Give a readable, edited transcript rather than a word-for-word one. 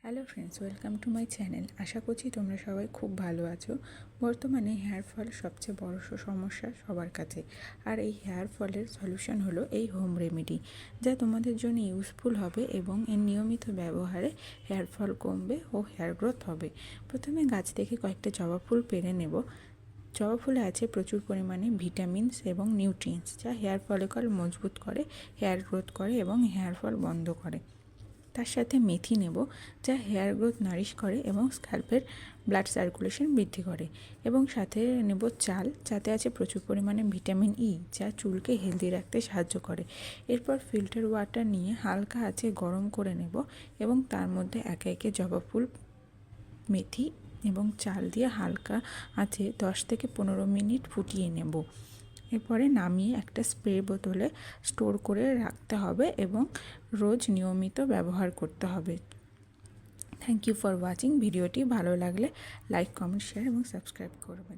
Hello friends, welcome to my channel. আশা করছি তোমরা সবাই খুব ভালো আছো। বর্তমানে হেয়ার ফল সবচেয়ে বড় সমস্যা সবার কাছে, আর এই হেয়ার ফলের সলিউশন হলো এই হোম রেমেডি, যা তোমাদের জন্য ইউজফুল হবে এবং এর নিয়মিত ব্যবহারে হেয়ার ফল কমবে ও হেয়ার গ্রোথ হবে। প্রথমে গাছ থেকে কয়েকটা জবা ফুল পেরে নেব। জবা ফুলে আছে প্রচুর পরিমাণে ভিটামিনস এবং নিউট্রিয়েন্টস, যা হেয়ার ফলিকল মজবুত করে, হেয়ার গ্রোথ করে এবং হেয়ার ফল বন্ধ করে। তার সাথে মেথি নেব, যা হেয়ার গ্রোথ নারিশ করে এবং স্ক্যাল্পের ব্লাড সার্কুলেশন বৃদ্ধি করে। এবং সাথে নেব চাল, যাতে আছে প্রচুর পরিমাণে ভিটামিন ই, যা চুলকে হেলদি রাখতে সাহায্য করে। এরপর ফিল্টার ওয়াটার নিয়ে হালকা আঁচে গরম করে নেব এবং তার মধ্যে একে একে জবা ফুল, মেথি এবং চাল দিয়ে হালকা আঁচে 10 থেকে 15 মিনিট ফুটিয়ে নেব। এরপরে নামিয়ে একটা স্প্রে বোতলে স্টোর করে রাখতে হবে এবং রোজ নিয়মিত ব্যবহার করতে হবে। Thank you for watching. ভিডিওটি ভালো লাগলে লাইক, কমেন্ট, শেয়ার এবং সাবস্ক্রাইব করবেন।